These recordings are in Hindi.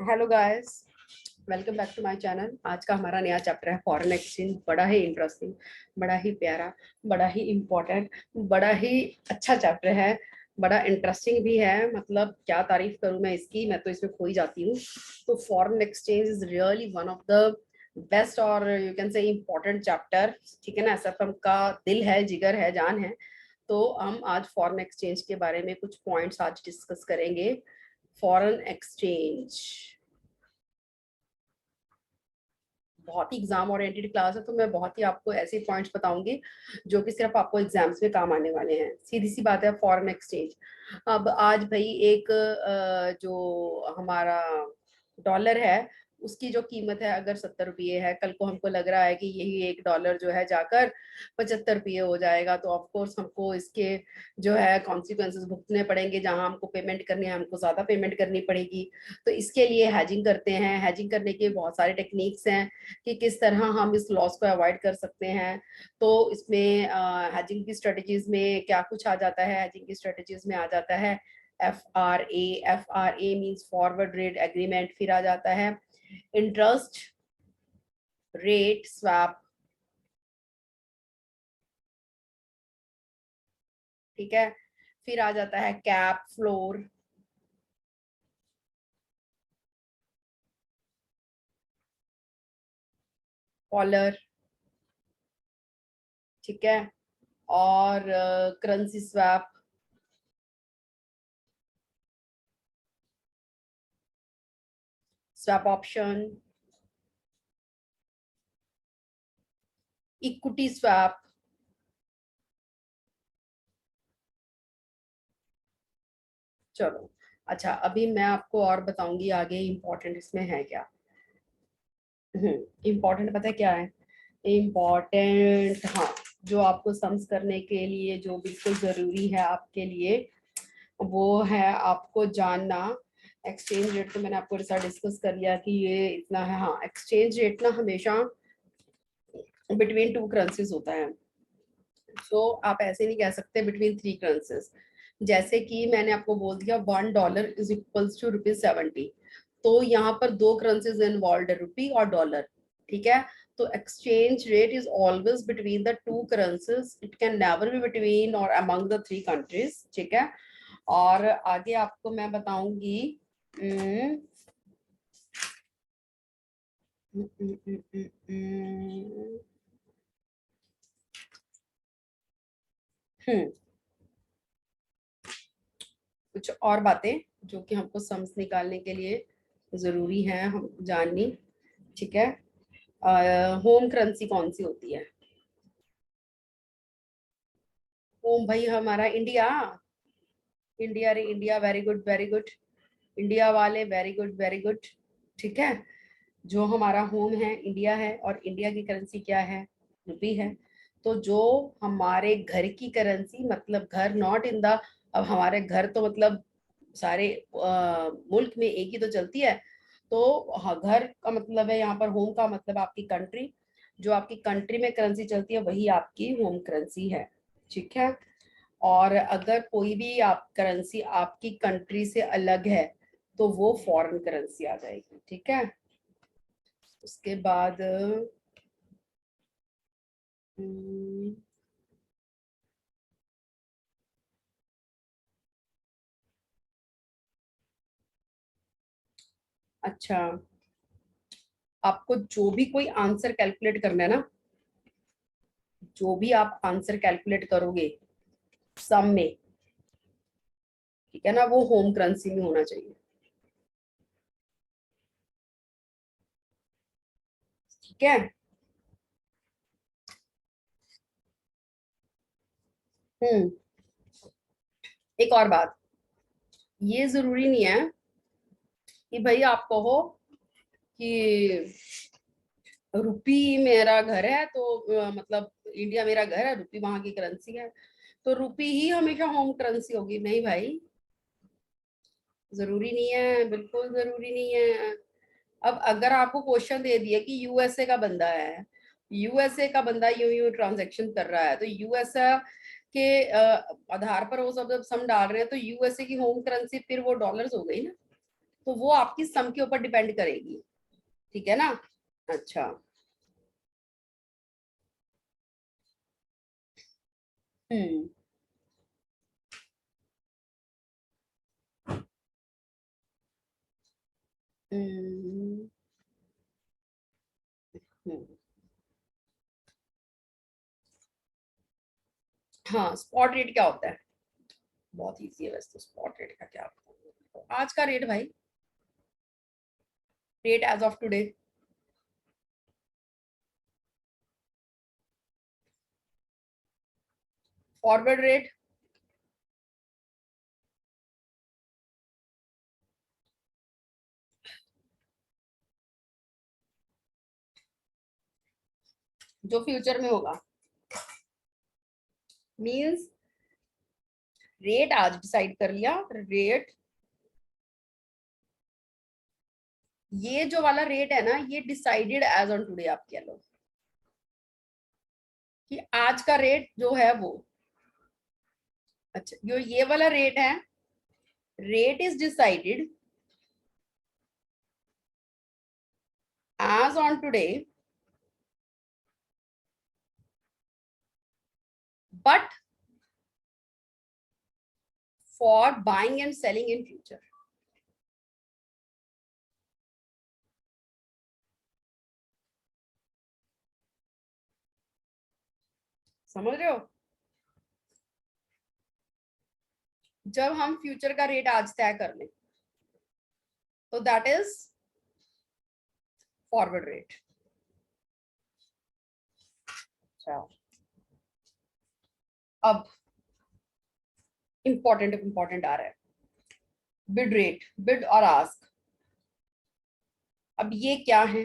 Hello guys, welcome back to my channel. आज का हमारा नया चैप्टर है फॉरेन एक्सचेंज। बड़ा ही इंटरेस्टिंग, बड़ा ही प्यारा, बड़ा ही इम्पोर्टेंट, बड़ा ही अच्छा चैप्टर है। बड़ा इंटरेस्टिंग भी है। मतलब क्या तारीफ करूं मैं इसकी, मैं तो इसमें खो ही जाती हूँ। तो foreign exchange is really one of the best और you can say important chapter. ठीक है ना, एसएफएम का दिल है, जिगर है, जान है। तो हम आज फॉरेन एक्सचेंज के बारे में कुछ पॉइंट्स आज डिस्कस करेंगे। फॉरेन एक्सचेंज बहुत ही एग्जाम ओरिएंटेड क्लास है, तो मैं बहुत ही आपको ऐसे पॉइंट्स बताऊंगी जो कि सिर्फ आपको एग्जाम्स में काम आने वाले हैं। सीधी सी बात है, फॉरेन एक्सचेंज। अब आज भाई एक जो हमारा डॉलर है उसकी जो कीमत है अगर 70 रुपये है, कल को हमको लग रहा है कि यही एक डॉलर जो है जाकर 75 रुपये हो जाएगा, तो ऑफ कोर्स हमको इसके जो है कॉन्सिक्वेंसेस भुगतने पड़ेंगे। जहां हमको पेमेंट करनी है हमको ज्यादा पेमेंट करनी पड़ेगी। तो इसके लिए हैजिंग करते हैं। हैजिंग करने के बहुत सारे टेक्निक्स हैं कि किस तरह हम इस लॉस को अवॉइड कर सकते हैं। तो इसमें हैजिंग की स्ट्रेटजीज में क्या कुछ आ जाता है। हैजिंग की स्ट्रेटजीज में आ जाता है FRA। FRA means forward rate agreement. फिर आ जाता है इंटरेस्ट रेट स्वैप। ठीक है, फिर आ जाता है कैप फ्लोर, कॉलर। ठीक है, और currency swap, swap option, equity swap. चलो, अच्छा, अभी मैं आपको और बताऊंगी आगे इम्पोर्टेंट इसमें है क्या। इम्पोर्टेंट पता है क्या है? इम्पोर्टेंट, हाँ, जो आपको सम्स करने के लिए जो बिल्कुल जरूरी है आपके लिए, वो है आपको जानना। एक्सचेंज रेट तो मैंने आपको साथ डिस्कस कर लिया कि ये इतना है। हाँ, एक्सचेंज रेट ना हमेशा बिटवीन टू करेंसीज होता है। सो आप ऐसे नहीं कह सकते बिटवीन थ्री करेंसीज। जैसे कि मैंने आपको बोल दिया $1 इज इक्वल्स टू ₹70। तो यहाँ पर दो करेंसीज इन्वॉल्व है, रुपी और डॉलर। ठीक है, तो exchange rate is always between the two currencies, it can never be between और अमंग द थ्री कंट्रीज। ठीक है, और आगे आपको मैं बताऊंगी। हम्म, हम्म, हम्म, हम्म, हम्म, हम्म, हम्म, कुछ और बातें जो कि हमको समझ निकालने के लिए जरूरी है हम जाननी। ठीक है, होम करेंसी कौन सी होती है? होम भाई हमारा इंडिया। इंडिया रे India, very good very good. India वाले वेरी गुड वेरी गुड। ठीक है, जो हमारा होम है इंडिया है, और इंडिया की करेंसी क्या है? रुपी है। तो जो हमारे घर की करेंसी, मतलब घर नॉट इन द, अब हमारे घर तो मतलब सारे मुल्क में एक ही तो चलती है। तो हाँ, घर का मतलब है यहाँ पर, होम का मतलब आपकी कंट्री। जो आपकी कंट्री में करेंसी चलती है वही आपकी होम करेंसी है। ठीक है, और अगर कोई भी आप करेंसी आपकी कंट्री से अलग है तो वो फॉरेन करेंसी आ जाएगी। ठीक है, उसके बाद हम्म, अच्छा, आपको जो भी कोई आंसर कैलकुलेट करना है ना, जो भी आप आंसर कैलकुलेट करोगे सम में, ठीक है ना, वो होम करेंसी में होना चाहिए। ठीक है, हम्म, एक और बात, ये जरूरी नहीं है कि भाई आप कहो कि रुपी मेरा घर है तो मतलब इंडिया मेरा घर है, रुपी वहां की करेंसी है, तो रुपी ही हमेशा होम करेंसी होगी। नहीं भाई, जरूरी नहीं है, बिल्कुल जरूरी नहीं है। अब अगर आपको क्वेश्चन दे दिया कि यूएसए का बंदा है, यूएसए का बंदा यूं यूं ट्रांजैक्शन कर रहा है, तो यूएसए के आधार पर वो सब जब सम डाल रहे हैं तो यूएसए की होम करेंसी फिर वो डॉलर्स हो गई ना। तो वो आपकी सम के ऊपर डिपेंड करेगी, ठीक है ना। अच्छा। हम्म। हम्म। हम्म। हाँ, स्पॉट रेट क्या होता है? बहुत इजी है वैसे तो। स्पॉट रेट का क्या होता है? तो आज का रेट भाई, rate as of today. Forward rate, जो फ्यूचर में होगा। मींस रेट आज डिसाइड कर लिया, रेट, ये जो वाला रेट है ना, ये डिसाइडेड एज ऑन टुडे आप कह लो, कि आज का रेट जो है वो। अच्छा, जो ये वाला रेट है, rate is decided as on today, but for buying and selling in future. समझ रहे हो? जब हम फ्यूचर का रेट आज तय कर लें, तो दैट इज फॉरवर्ड रेट। अच्छा, अब इंपॉर्टेंट इंपॉर्टेंट आ रहा है, बिड रेट, बिड और आस्क। अब ये क्या है?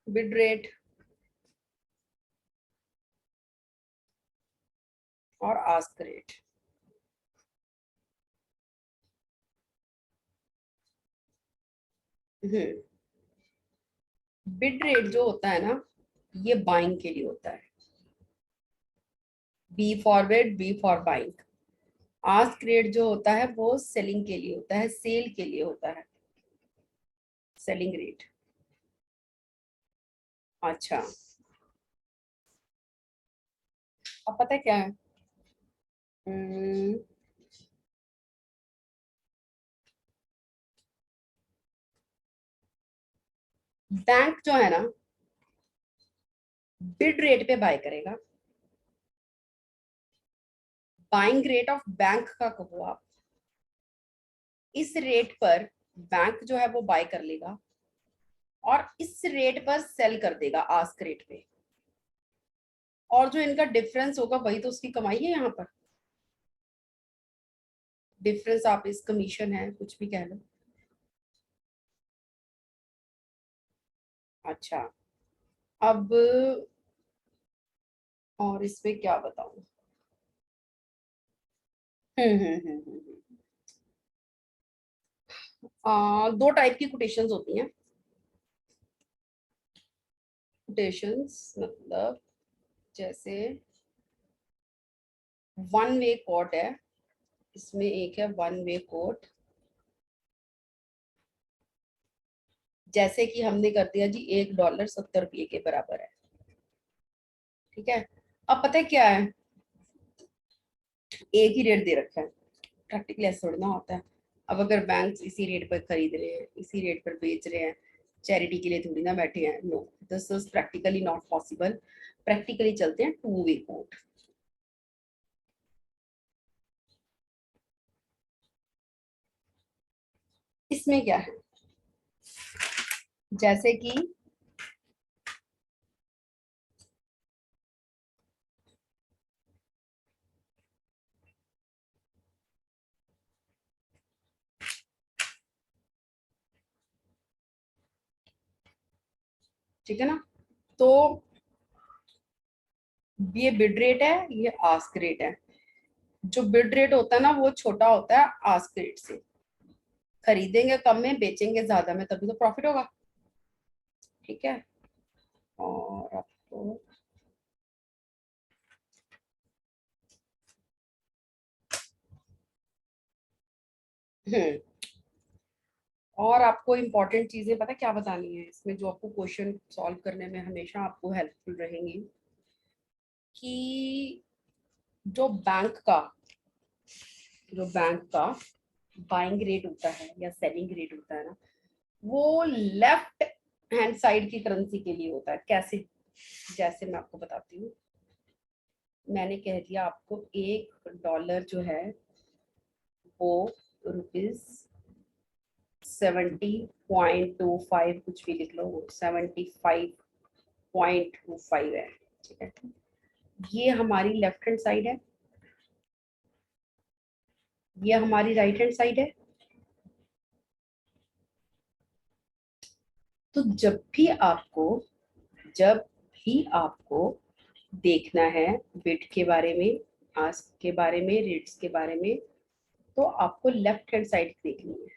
बिड रेट और आस्क रेट। हम्म। बिड रेट जो होता है ना, ये बाइंग के लिए होता है, B for bid, B for buying. Ask rate जो होता है वो सेलिंग के लिए होता है, सेल के लिए होता है, सेलिंग रेट। अच्छा, अब पता है क्या है? बैंक जो है ना, बिड रेट पे बाय करेगा। बाइंग रेट ऑफ बैंक का कहो आप, इस रेट पर बैंक जो है वो बाय कर लेगा, और इस रेट पर सेल कर देगा आस्क रेट पे। और जो इनका डिफरेंस होगा वही तो उसकी कमाई है यहाँ पर। डिफरेंस आप इस कमीशन है, कुछ भी कह लो। अच्छा, अब और इसमें क्या बताऊं? दो टाइप की कोटेशंस होती हैं। कोटेशंस मतलब, जैसे वन वे कोट है, इसमें एक है वन वे कोट। जैसे कि हमने कर दिया जी, $1 70 के बराबर है, ठीक है। अब पता है क्या है, एक ही रेट दे रखा है। प्रैक्टिकली ऐसा थोड़ी ना होता है। अब अगर बैंक इसी रेट पर खरीद रहे हैं, इसी रेट पर बेच रहे हैं, चैरिटी के लिए थोड़ी ना बैठे हैं। No, this is practically not possible. Practically चलते हैं टू वे कोट। इसमें क्या है, जैसे कि ठीक है ना, तो ये बिड रेट है, ये आस्क रेट है। जो बिड रेट होता है ना, वो छोटा होता है आस्क रेट से। खरीदेंगे कम में, बेचेंगे ज्यादा में, तभी तो प्रॉफिट होगा, ठीक है। और आपको हम्म। और आपको इम्पोर्टेंट चीजें पता क्या बतानी है इसमें, जो आपको क्वेश्चन सॉल्व करने में हमेशा आपको हेल्पफुल रहेंगी, कि जो बैंक का जो बैंक का बाइंग रेट होता है या सेलिंग रेट होता है ना, वो लेफ्ट हैंड साइड की करेंसी के लिए होता है। कैसे? जैसे मैं आपको बताती हूँ, मैंने कह दिया आपको $1 जो है वो रुपीज 70.25, कुछ भी लिख लो, 75.25 है। ठीक है, ये हमारी लेफ्ट हैंड साइड है, ये हमारी राइट हैंड साइड है। तो जब भी आपको देखना है बिट के बारे में, आस्क के बारे में, रेट्स के बारे में, तो आपको लेफ्ट हैंड साइड देखनी है।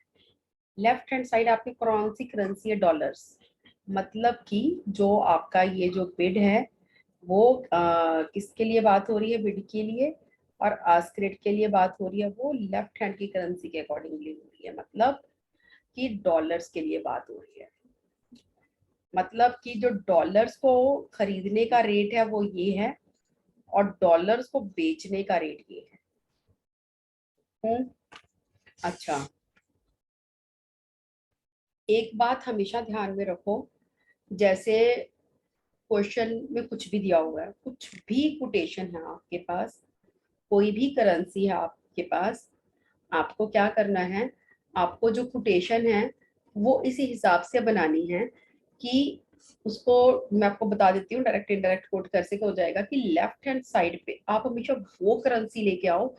लेफ्ट हैंड साइड आपकी कौन सी करेंसी है? डॉलर्स। मतलब कि जो आपका ये जो बिड है वो किसके लिए बात हो रही है? बिड के लिए। और आस्क रेट के लिए बात हो रही है, वो लेफ्ट हैंड की करेंसी के अकॉर्डिंगली हो रही है। मतलब कि डॉलर्स के लिए बात हो रही है। मतलब कि जो डॉलर्स को खरीदने का रेट है वो ये है, और डॉलर्स को बेचने का रेट ये है। अच्छा, एक बात हमेशा ध्यान में रखो, जैसे क्वेश्चन में कुछ भी दिया हुआ है, कुछ भी कोटेशन है आपके पास, कोई भी करेंसी है आपके पास, आपको क्या करना है, आपको जो कोटेशन है वो इसी हिसाब से बनानी है कि उसको, मैं आपको बता देती हूँ, डायरेक्ट इनडायरेक्ट कोट कर से हो जाएगा कि लेफ्ट हैंड साइड पे आप हमेशा वो करेंसी लेके आओ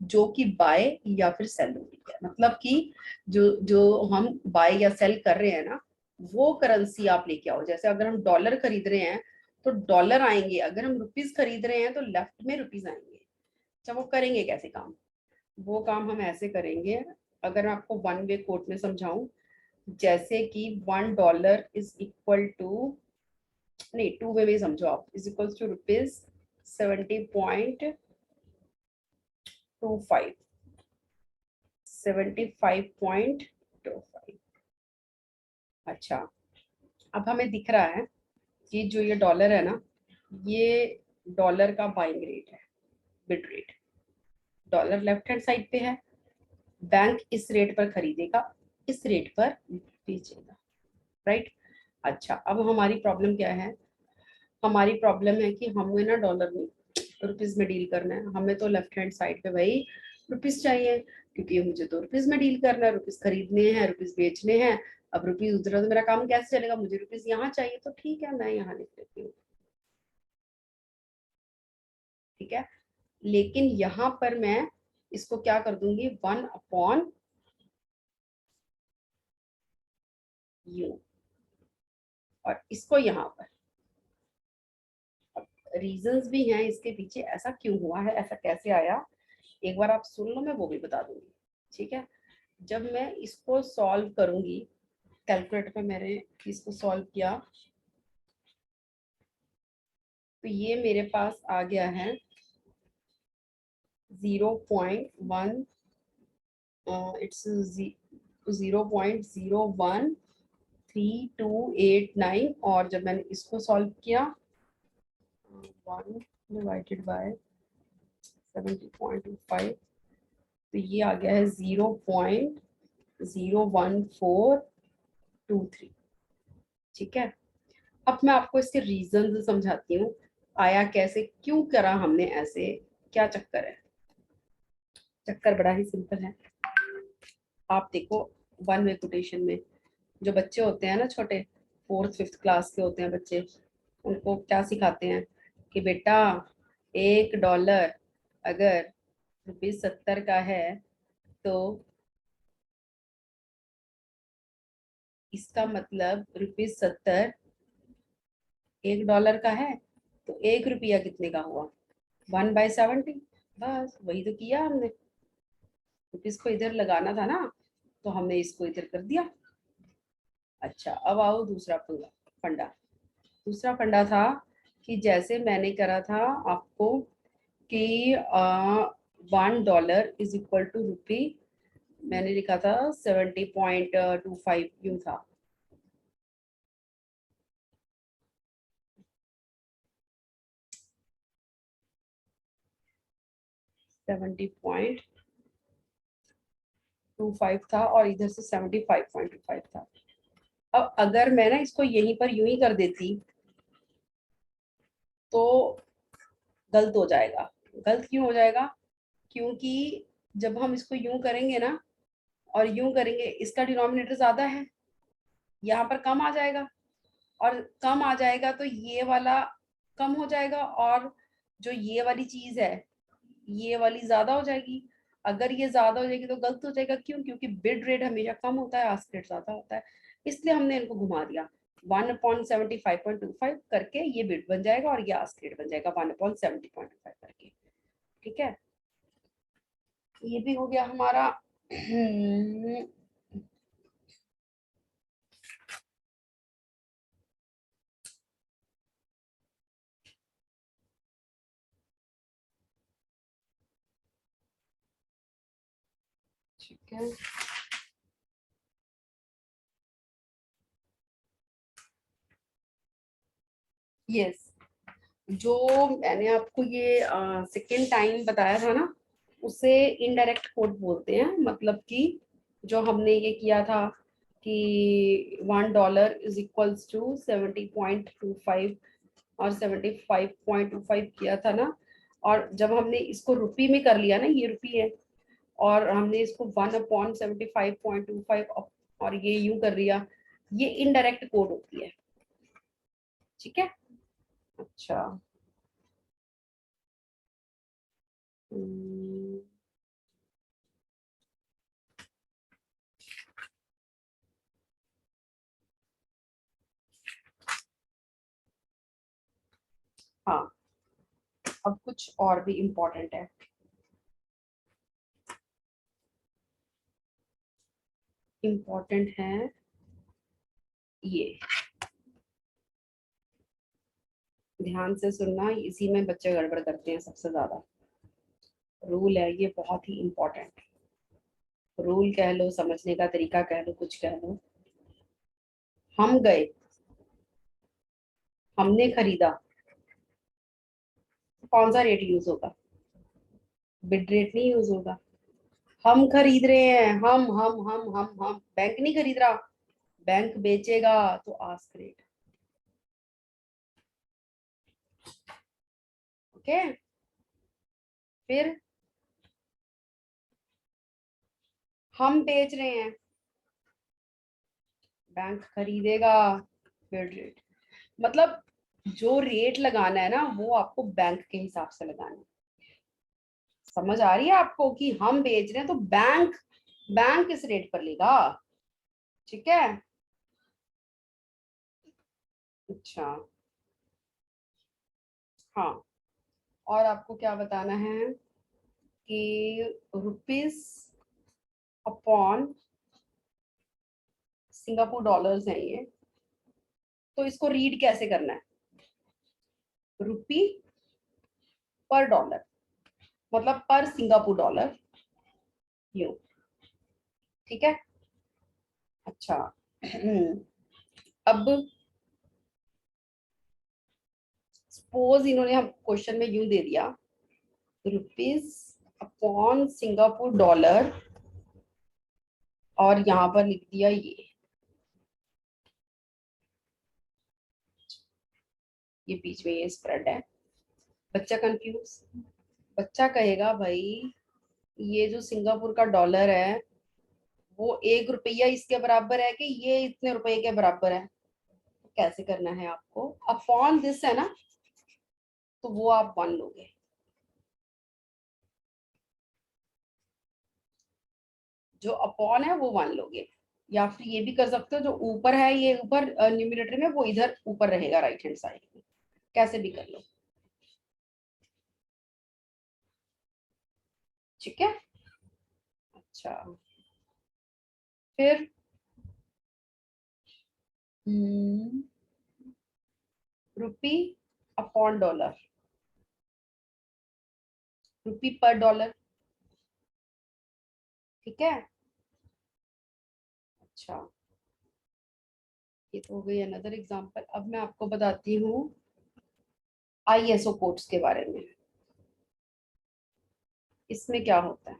जो कि बाय या फिर सेल हो रही है। मतलब कि जो जो हम बाय या सेल कर रहे हैं ना, वो करेंसी आप लेके आओ। जैसे अगर हम डॉलर खरीद रहे हैं तो डॉलर आएंगे, अगर हम रुपीज खरीद रहे हैं तो लेफ्ट में रुपीज आएंगे। अच्छा, वो करेंगे कैसे काम? वो काम हम ऐसे करेंगे, अगर मैं आपको वन वे कोट में समझाऊं, जैसे कि $1 इज इक्वल टू, नहीं, टू वे में समझो आप, इज इक्वल टू रुपीज 70.25, 75.25। अच्छा, अब हमें दिख रहा है कि जो ये डॉलर है ना, ये डॉलर का बाइंग रेट है, bid rate. Dollar left hand side पे है, बैंक इस रेट पर खरीदेगा, इस रेट पर बेचेगा, राइट। अच्छा, अब हमारी प्रॉब्लम क्या है? हमारी प्रॉब्लम है कि हमें ना डॉलर में, रुपीज में डील करना है। हमें तो लेफ्ट हैंड साइड पे भाई रुपीज चाहिए, क्योंकि मुझे तो रुपीज में डील करना है, रुपीज खरीदने हैं, रुपीज बेचने हैं। अब रुपीज उधर तो मेरा काम कैसे चलेगा? मुझे रुपीज यहाँ चाहिए, तो ठीक है, मैं यहाँ लिख लेती हूँ। ठीक है, लेकिन यहाँ पर मैं इसको क्या कर दूंगी, 1/U, और इसको यहाँ पर, रीजंस भी हैं इसके पीछे, ऐसा क्यों हुआ है, ऐसा कैसे आया, एक बार आप सुन लो, मैं वो भी बता दूंगी। ठीक है, जब मैं इसको सॉल्व करूंगी, कैलकुलेटर पे मैंने इसको सॉल्व किया, तो ये मेरे पास आ गया है 0.1, इट्स 0.01328 और जब मैंने इसको सॉल्व किया, 1/70.25, तो ये आ गया है 0.01423। ठीक है, अब मैं आपको इसके रीजन समझाती हूँ, आया कैसे, क्यों करा हमने ऐसे, क्या चक्कर है। चक्कर बड़ा ही सिंपल है। आप देखो, वन वे कोटेशन में जो बच्चे होते हैं ना, छोटे 4th 5th क्लास के होते हैं बच्चे, उनको क्या सिखाते हैं कि बेटा $1 अगर रुपीज 70 का है, तो इसका मतलब रुपीज 70 $1 का है, तो 1 रुपया कितने का हुआ? 1/70। बस वही तो किया हमने, रुपीज को इधर लगाना था ना, तो हमने इसको इधर कर दिया। अच्छा, अब आओ दूसरा फंडा। दूसरा फंडा था कि जैसे मैंने करा था आपको कि $1 इज इक्वल टू रुपी मैंने लिखा था 70.25 यूं था। सेवेंटी पॉइंट 25 था और इधर से 75.25 था। अब अगर मैं ना इसको यहीं पर यूं ही कर देती तो गलत हो जाएगा। गलत क्यों हो जाएगा? क्योंकि जब हम इसको यूं करेंगे ना और यूं करेंगे, इसका डिनोमिनेटर ज्यादा है, यहाँ पर कम आ जाएगा, और कम आ जाएगा तो ये वाला कम हो जाएगा, और जो ये वाली चीज है ये वाली ज्यादा हो जाएगी। अगर ये ज्यादा हो जाएगी तो गलत हो जाएगा। क्यों? क्योंकि बिड रेट हमेशा कम होता है, आस्क रेट ज्यादा होता है। इसलिए हमने इनको घुमा दिया। 1/75.25 करके ये बिड बन जाएगा और ये आस्क रेट बन जाएगा 1/70.25 करके। ठीक है, ये भी हो गया हमारा। ठीक है, यस, जो मैंने आपको ये सेकेंड टाइम बताया था ना, उसे इनडायरेक्ट कोड बोलते हैं। मतलब कि जो हमने ये किया था कि $1 इज इक्वल्स टू 70.25 और 75.25 किया था ना, और जब हमने इसको रुपी में कर लिया ना, ये रुपी है, और हमने इसको 1/75.25 और ये यूं कर दिया, ये इनडायरेक्ट कोड होती है। ठीक है, अच्छा। हम्म, हाँ, अब कुछ और भी इम्पोर्टेंट है। इम्पोर्टेंट है ये, ध्यान से सुनना, इसी में बच्चे गड़बड़ करते हैं सबसे ज्यादा। रूल है ये, बहुत ही इम्पोर्टेंट। रूल कह लो, समझने का तरीका कह लो, कुछ कह लो। हम गए, हमने खरीदा, कौन सा रेट यूज होगा? बिड रेट नहीं यूज होगा। हम खरीद रहे हैं, हम बैंक नहीं खरीद रहा। बैंक बेचेगा तो आस्क रेट। ओके, फिर हम बेच रहे हैं, बैंक खरीदेगा, बिड रेट। मतलब जो रेट लगाना है ना, वो आपको बैंक के हिसाब से लगाना है। समझ आ रही है आपको कि हम बेच रहे हैं तो बैंक, बैंक किस रेट पर लेगा। ठीक है, अच्छा, हाँ। और आपको क्या बताना है कि रुपीस अपॉन सिंगापुर डॉलर्स है ये, तो इसको रीड कैसे करना है? रुपी पर डॉलर, मतलब पर सिंगापुर डॉलर, यूं। ठीक है, अच्छा। अब सपोज इन्होंने हम क्वेश्चन में यूं दे दिया, रुपीस अपॉन सिंगापुर डॉलर, और यहाँ पर लिख दिया ये बीच में ये स्प्रेड है। बच्चा कंफ्यूज, बच्चा कहेगा भाई ये जो सिंगापुर का डॉलर है वो 1 रुपया इसके बराबर है कि ये इतने रुपए के बराबर है? कैसे करना है आपको? अपॉन दिस है ना, तो वो आप 1 लोगे। जो अपॉन है वो 1 लोगे, या फिर ये भी कर सकते हो, जो ऊपर है ये ऊपर न्यूमिनेटर में, वो इधर ऊपर रहेगा राइट हैंड साइड में। कैसे भी कर लो। ठीक है, अच्छा। फिर रुपी अपॉन डॉलर, रुपी पर डॉलर। ठीक है, अच्छा, ये तो हो गई अनदर एग्जांपल। अब मैं आपको बताती हूँ आईएसओ कोड्स के बारे में। इसमें क्या होता है,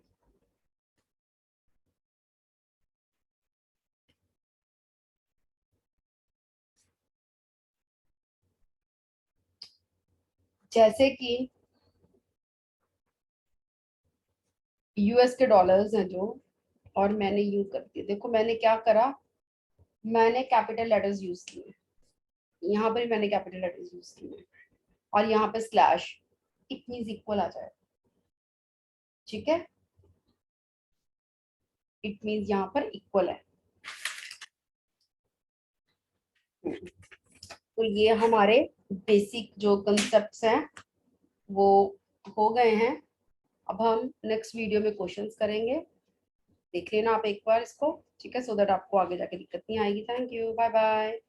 जैसे कि यूएस के डॉलर्स हैं जो, और मैंने यू कर दिया, देखो मैंने क्या करा, मैंने कैपिटल लेटर्स यूज किए, यहाँ पर भी मैंने कैपिटल लेटर्स यूज किए, और यहाँ पे स्लैश, इट मींस इक्वल आ जाए, ठीक है, इट मींस यहाँ पर इक्वल है। तो ये हमारे बेसिक जो कंसेप्ट्स हैं वो हो गए हैं। अब हम नेक्स्ट वीडियो में क्वेश्चंस करेंगे, देख लेना आप एक बार इसको, ठीक है, सो दैट आपको आगे जाके दिक्कत नहीं आएगी। Thank you, bye bye.